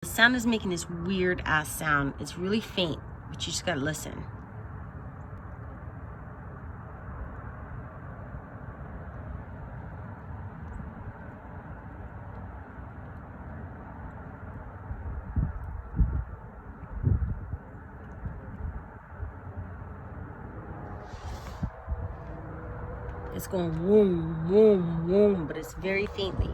The sound is making this weird ass sound. It's really faint, but you just gotta listen. It's going whoom, whoom, whoom, but it's very faintly.